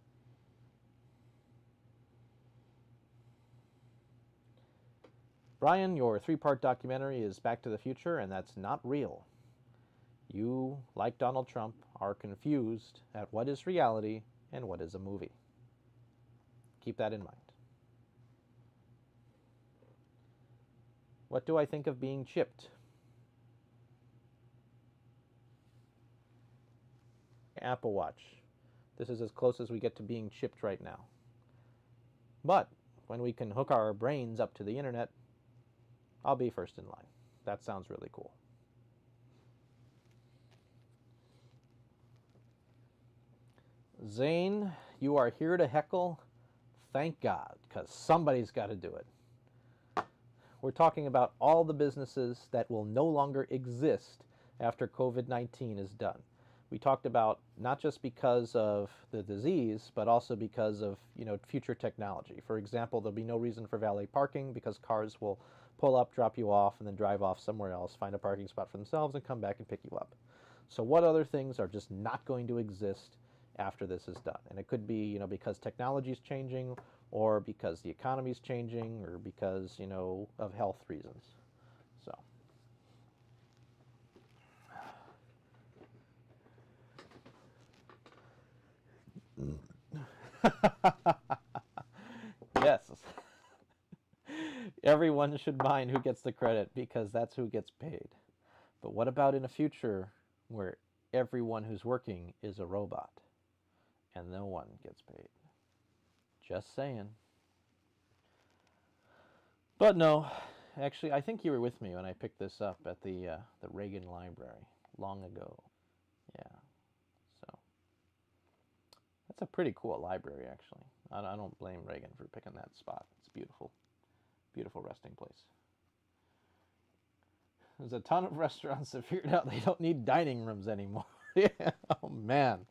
Brian, your 3-part documentary is Back to the Future, and that's not real. You, like Donald Trump, are confused at what is reality and what is a movie. Keep that in mind. What do I think of being chipped? Apple Watch. This is as close as we get to being chipped right now. But when we can hook our brains up to the internet, I'll be first in line. That sounds really cool. Zane, you are here to heckle. Thank God, because somebody's got to do it. We're talking about all the businesses that will no longer exist after COVID-19 is done. We talked about not just because of the disease, but also because of, future technology. For example, there'll be no reason for valet parking because cars will pull up, drop you off, and then drive off somewhere else, find a parking spot for themselves, and come back and pick you up. So what other things are just not going to exist after this is done? And it could be, because technology is changing, or because the economy is changing, or because, of health reasons. So. Yes. Everyone should mind who gets the credit because that's who gets paid. But what about in a future where everyone who's working is a robot and no one gets paid? Just saying. But no, actually, I think you were with me when I picked this up at the Reagan Library long ago. Yeah. So that's a pretty cool library, actually. I don't blame Reagan for picking that spot. It's beautiful. Beautiful resting place. There's a ton of restaurants that figured out they don't need dining rooms anymore. Yeah, oh man.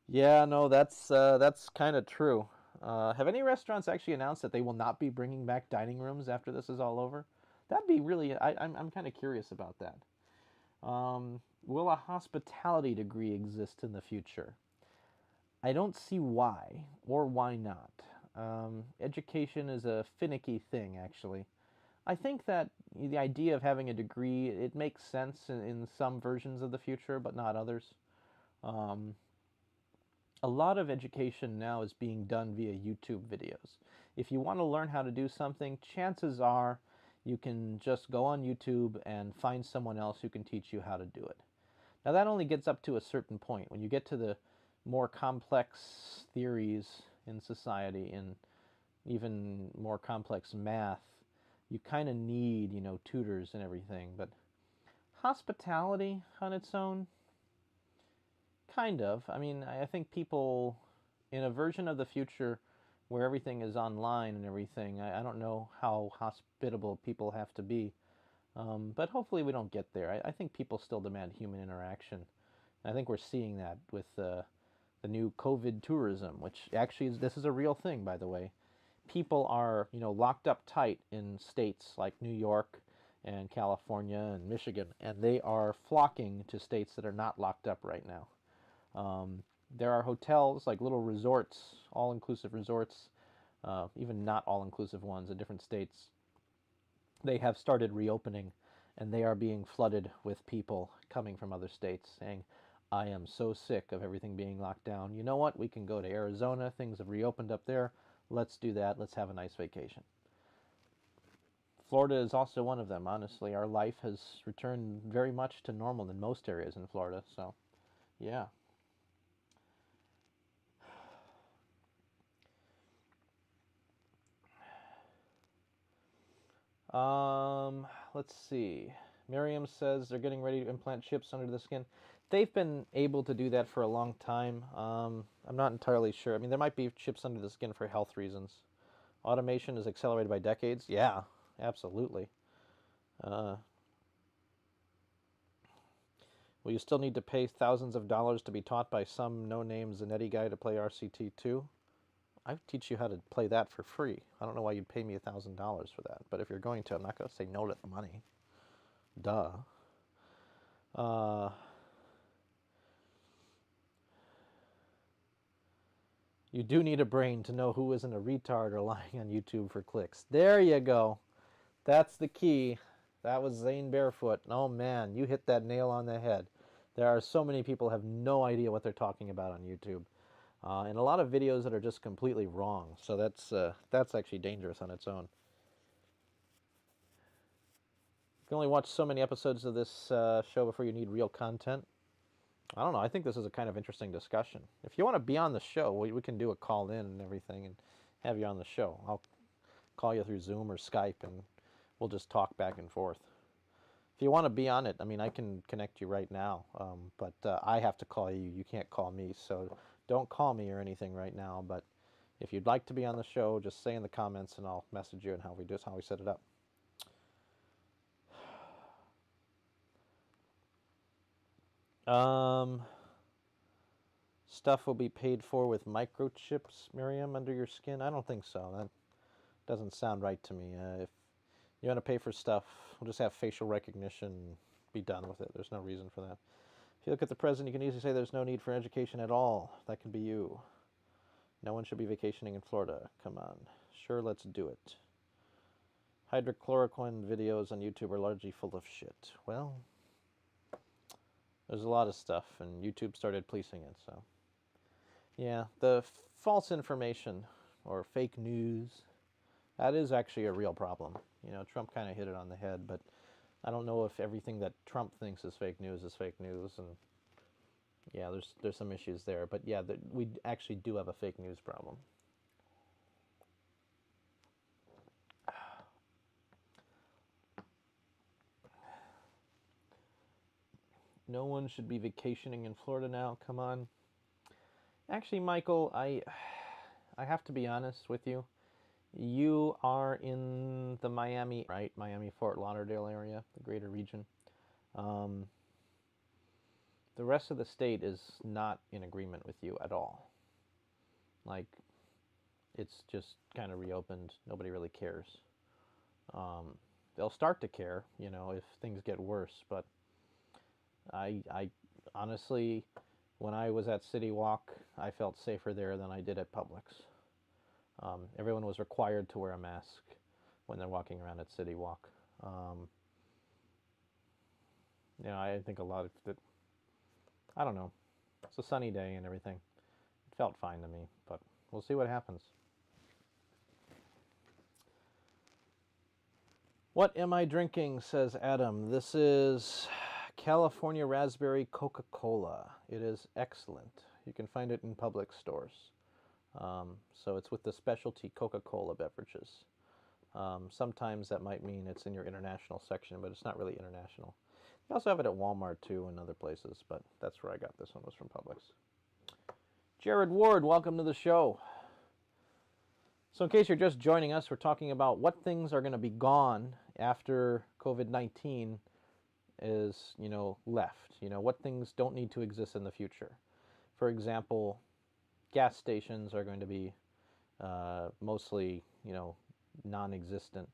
Yeah, no, that's kind of true. Have any restaurants actually announced that they will not be bringing back dining rooms after this is all over? That'd be really. I'm kind of curious about that. Will a hospitality degree exist in the future? I don't see why or why not. Education is a finicky thing, actually. I think that the idea of having a degree, it makes sense in some versions of the future, but not others. A lot of education now is being done via YouTube videos. If you want to learn how to do something, chances are you can just go on YouTube and find someone else who can teach you how to do it. Now that only gets up to a certain point. When you get to the more complex theories in society and even more complex math, you kind of need, tutors and everything. But hospitality on its own, kind of. I mean, I think people, in a version of the future where everything is online and everything, I don't know how hospitable people have to be. But hopefully we don't get there. I think people still demand human interaction. And I think we're seeing that with the new COVID tourism, which actually this is a real thing, by the way. People are, locked up tight in states like New York and California and Michigan, and they are flocking to states that are not locked up right now. There are hotels, like little resorts, all-inclusive resorts, even not all-inclusive ones in different states. They have started reopening, and they are being flooded with people coming from other states saying, I am so sick of everything being locked down. You know what? We can go to Arizona. Things have reopened up there. Let's do that. Let's have a nice vacation. Florida is also one of them, honestly. Our life has returned very much to normal in most areas in Florida, so yeah. Let's see. Miriam says they're getting ready to implant chips under the skin. They've been able to do that for a long time. I'm not entirely sure. I mean, there might be chips under the skin for health reasons. Automation is accelerated by decades. Yeah, absolutely. Uh, will you still need to pay thousands of dollars to be taught by some no-name Zanetti guy to play RCT2? I would teach you how to play that for free. I don't know why you'd pay me $1,000 for that, but if you're going to, I'm not going to say no to the money. Duh. You do need a brain to know who isn't a retard or lying on YouTube for clicks. There you go. That's the key. That was Zane Barefoot. Oh man, you hit that nail on the head. There are so many people who have no idea what they're talking about on YouTube. And a lot of videos that are just completely wrong. So that's actually dangerous on its own. You can only watch so many episodes of this show before you need real content. I don't know. I think this is a kind of interesting discussion. If you want to be on the show, we can do a call in and everything and have you on the show. I'll call you through Zoom or Skype and we'll just talk back and forth. If you want to be on it, I mean, I can connect you right now, but I have to call you. You can't call me, so don't call me or anything right now. But if you'd like to be on the show, just say in the comments and I'll message you and how we set it up. Stuff will be paid for with microchips, Miriam, under your skin? I don't think so. That doesn't sound right to me. If you want to pay for stuff, we'll just have facial recognition and be done with it. There's no reason for that. If you look at the president, you can easily say there's no need for education at all. That can be you. No one should be vacationing in Florida. Come on. Sure, let's do it. Hydrochloroquine videos on YouTube are largely full of shit. Well, there's a lot of stuff, and YouTube started policing it, so. Yeah, the false information, or fake news, that is actually a real problem. Trump kind of hit it on the head, but I don't know if everything that Trump thinks is fake news, and yeah, there's some issues there. But yeah, we actually do have a fake news problem. No one should be vacationing in Florida now. Come on. Actually, Michael, I have to be honest with you. You are in the Miami, right? Miami, Fort Lauderdale area, the greater region. The rest of the state is not in agreement with you at all. Like, it's just kind of reopened. Nobody really cares. They'll start to care, if things get worse. But I honestly, when I was at City Walk, I felt safer there than I did at Publix. Everyone was required to wear a mask when they're walking around at City Walk. I think a lot of it, I don't know. It's a sunny day and everything. It felt fine to me, but we'll see what happens. What am I drinking, says Adam. This is California Raspberry Coca-Cola. It is excellent. You can find it in Publix stores. So it's with the specialty Coca-Cola beverages. Sometimes that might mean it's in your international section, but it's not really international. They also have it at Walmart too and other places, but that's where I got this one, was from Publix. Jared Ward, welcome to the show. So in case you're just joining us, we're talking about what things are going to be gone after COVID-19 is, left. What things don't need to exist in the future. For example, gas stations are going to be mostly, non-existent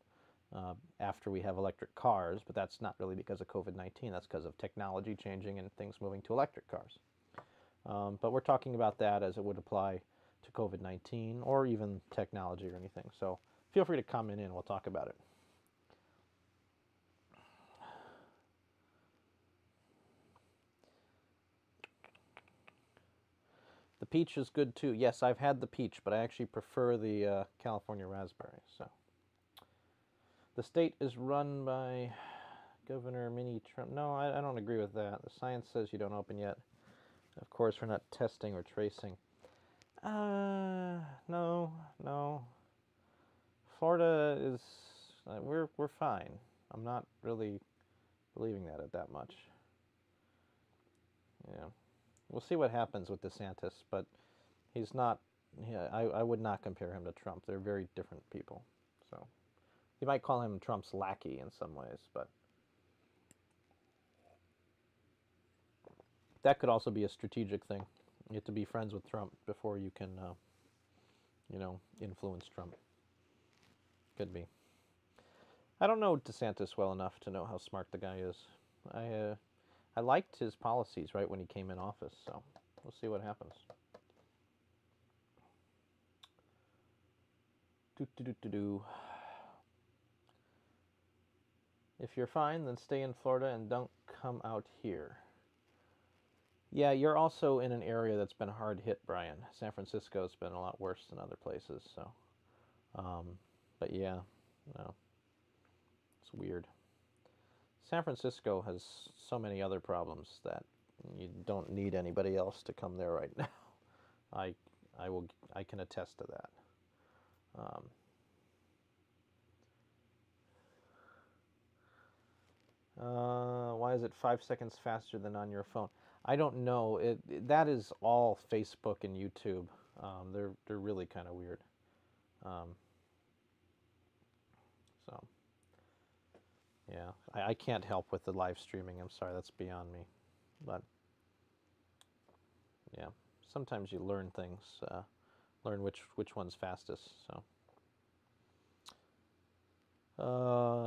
after we have electric cars, but that's not really because of COVID-19. That's because of technology changing and things moving to electric cars. But we're talking about that as it would apply to COVID-19 or even technology or anything. So feel free to comment in. We'll talk about it. The peach is good too. Yes, I've had the peach, but I actually prefer the California raspberry. So the state is run by Governor Mini Trump. No, I don't agree with that. The science says you don't open yet. Of course, we're not testing or tracing. No. Florida is, we're fine. I'm not really believing that much. Yeah. We'll see what happens with DeSantis, but he's not, I would not compare him to Trump. They're very different people. So you might call him Trump's lackey in some ways, but that could also be a strategic thing. You have to be friends with Trump before you can, influence Trump. Could be. I don't know DeSantis well enough to know how smart the guy is. I liked his policies right when he came in office, so we'll see what happens. If you're fine, then stay in Florida and don't come out here. Yeah, you're also in an area that's been hard hit, Brian. San Francisco's been a lot worse than other places, so. But yeah, no, it's weird. San Francisco has so many other problems that you don't need anybody else to come there right now. I can attest to that. Why is it 5 seconds faster than on your phone? I don't know. That is all Facebook and YouTube. They're really kind of weird. So yeah, I can't help with the live streaming. I'm sorry, that's beyond me. But yeah, sometimes you learn things, learn which one's fastest. So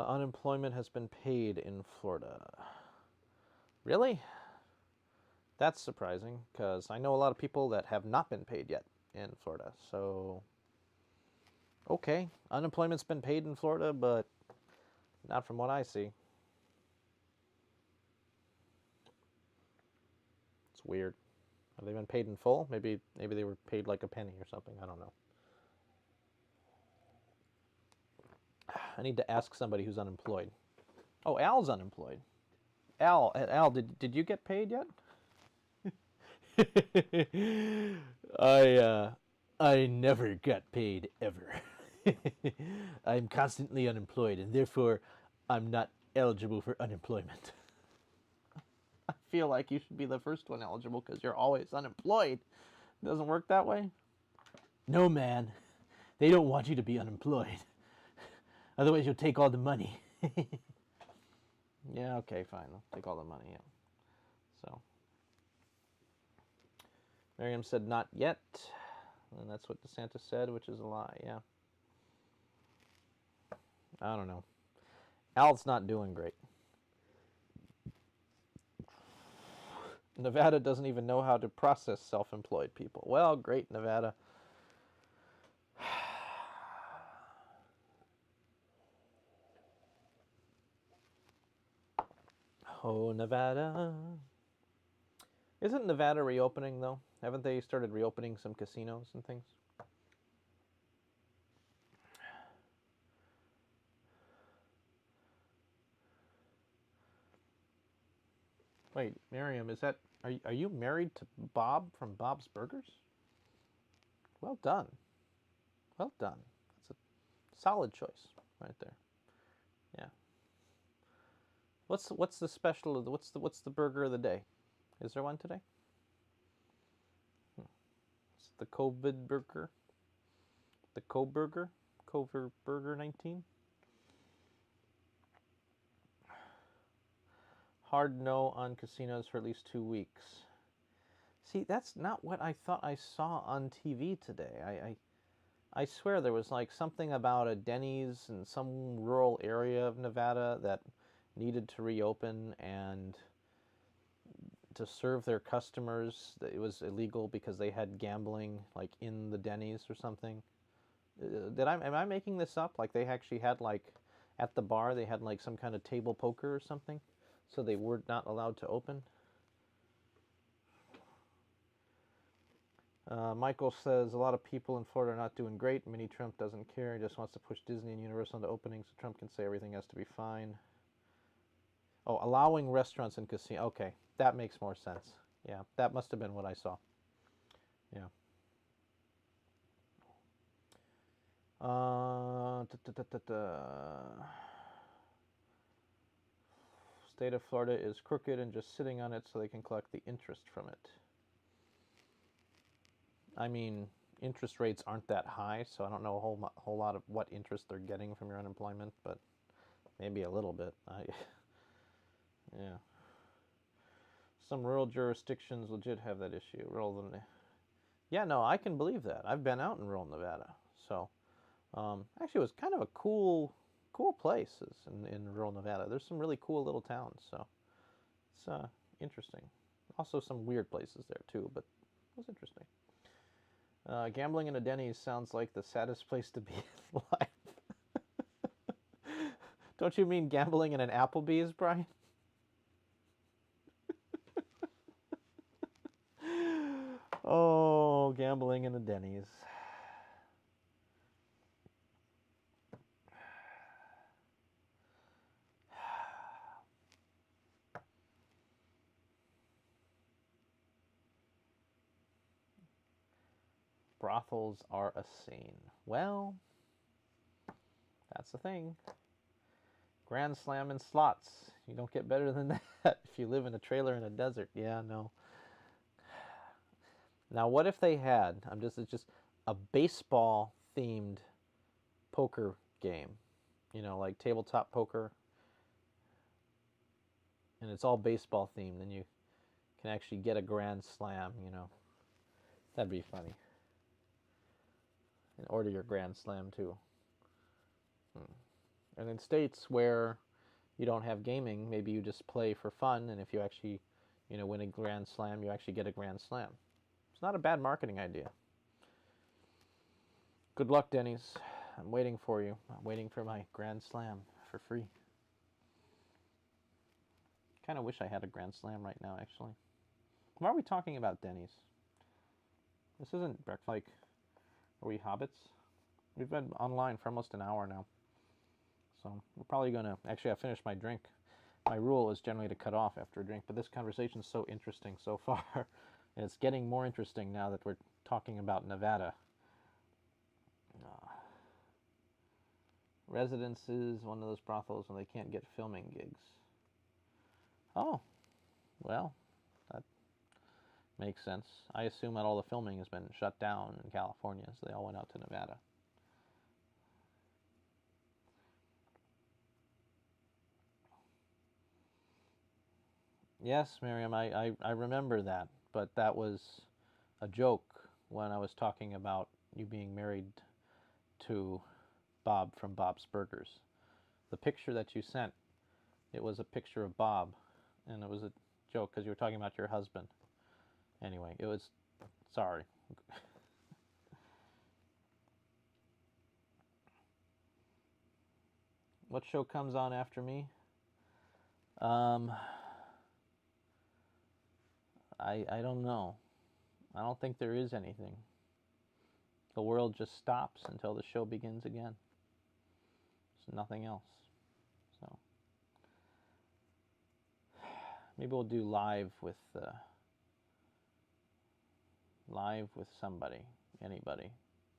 unemployment has been paid in Florida. Really? That's surprising, because I know a lot of people that have not been paid yet in Florida. So, okay, unemployment's been paid in Florida, but not from what I see. It's weird. Have they been paid in full? Maybe they were paid like a penny or something. I don't know. I need to ask somebody who's unemployed. Oh, Al's unemployed. Al, did you get paid yet? I never got paid ever. I'm constantly unemployed, and therefore I'm not eligible for unemployment. I feel like you should be the first one eligible because you're always unemployed. It doesn't work that way? No, man. They don't want you to be unemployed. Otherwise you'll take all the money. Yeah, okay, fine. I'll take all the money, yeah. So Miriam said not yet. And that's what DeSantis said, which is a lie, yeah. I don't know. Al's not doing great. Nevada doesn't even know how to process self-employed people. Well, great, Nevada. Oh, Nevada. Isn't Nevada reopening, though? Haven't they started reopening some casinos and things? Wait, Miriam, are you married to Bob from Bob's Burgers? Well done. Well done. That's a solid choice. right there. Yeah. What's the special? What's the burger of the day? Is there one today? It's the COVID burger. The Co-Burger? Cover Burger 19? Hard no on casinos for at least 2 weeks. See, that's not what I thought I saw on TV today. I swear there was like something about a Denny's in some rural area of Nevada that needed to reopen, and to serve their customers, it was illegal because they had gambling like in the Denny's or something. Am I making this up? Like they actually had like at the bar they had like some kind of table poker or something, so they were not allowed to open. Michael says a lot of people in Florida are not doing great. Mini Trump doesn't care. He just wants to push Disney and Universal into opening so Trump can say everything has to be fine. Oh, allowing restaurants and casinos. Okay, that makes more sense. Yeah, that must have been what I saw. Yeah. State of Florida is crooked and just sitting on it so they can collect the interest from it. I mean, interest rates aren't that high, so I don't know a whole lot of what interest they're getting from your unemployment, but maybe a little bit. Yeah. Some rural jurisdictions legit have that issue. Yeah, no, I can believe that. I've been out in rural Nevada, so actually, it was kind of a cool places in rural Nevada. There's some really cool little towns, so it's interesting. Also, some weird places there too, but it was interesting. Gambling in a Denny's sounds like the saddest place to be in life. Don't you mean gambling in an Applebee's, Brian? Oh, gambling in a Denny's. Brothels are a scene. Well, that's the thing. Grand Slam and slots. You don't get better than that if you live in a trailer in a desert. Yeah, no. Now, what if they had? It's just a baseball themed poker game. You know, like tabletop poker, and it's all baseball themed, and you can actually get a Grand Slam. You know, that'd be funny. And order your Grand Slam too. And in states where you don't have gaming, maybe you just play for fun, and if you actually, win a Grand Slam, you actually get a Grand Slam. It's not a bad marketing idea. Good luck, Denny's. I'm waiting for you. I'm waiting for my Grand Slam for free. Kind of wish I had a Grand Slam right now, actually. Why are we talking about Denny's? This isn't breakfast. Like, are we hobbits? We've been online for almost an hour now. So we're probably going to... Actually, I finished my drink. My rule is generally to cut off after a drink, but this conversation is so interesting so far. And it's getting more interesting now that we're talking about Nevada. Residences, one of those brothels, and they can't get filming gigs. Oh, well, that makes sense. I assume that all the filming has been shut down in California, so they all went out to Nevada. Yes, Miriam, I remember that, but that was a joke when I was talking about you being married to Bob from Bob's Burgers. The picture that you sent, it was a picture of Bob, and it was a joke because you were talking about your husband. Anyway, it was... Sorry. What show comes on after me? I don't know. I don't think there is anything. The world just stops until the show begins again. There's nothing else. So maybe we'll do live with somebody, anybody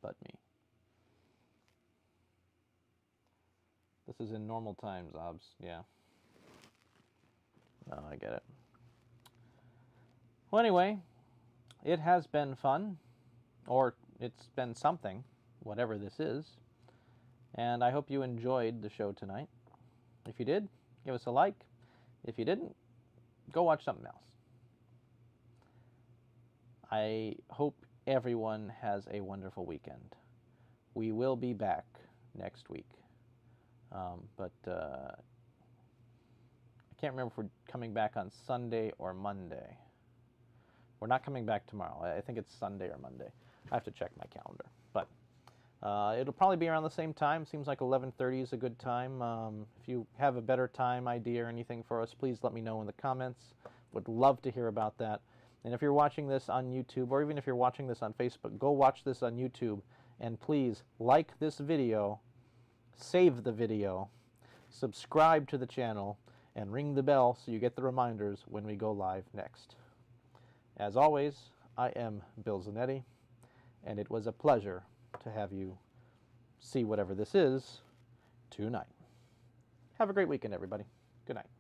but me. This is in normal times, Obs. Yeah. No, I get it. Well, anyway, it has been fun, or it's been something, whatever this is. And I hope you enjoyed the show tonight. If you did, give us a like. If you didn't, go watch something else. I hope everyone has a wonderful weekend. We will be back next week. But I can't remember if we're coming back on Sunday or Monday. We're not coming back tomorrow. I think it's Sunday or Monday. I have to check my calendar. But it'll probably be around the same time. Seems like 11:30 is a good time. If you have a better time idea or anything for us, please let me know in the comments. Would love to hear about that. And if you're watching this on YouTube, or even if you're watching this on Facebook, go watch this on YouTube. And please like this video, save the video, subscribe to the channel, and ring the bell so you get the reminders when we go live next. As always, I am Bill Zanetti, and it was a pleasure to have you see whatever this is tonight. Have a great weekend, everybody. Good night.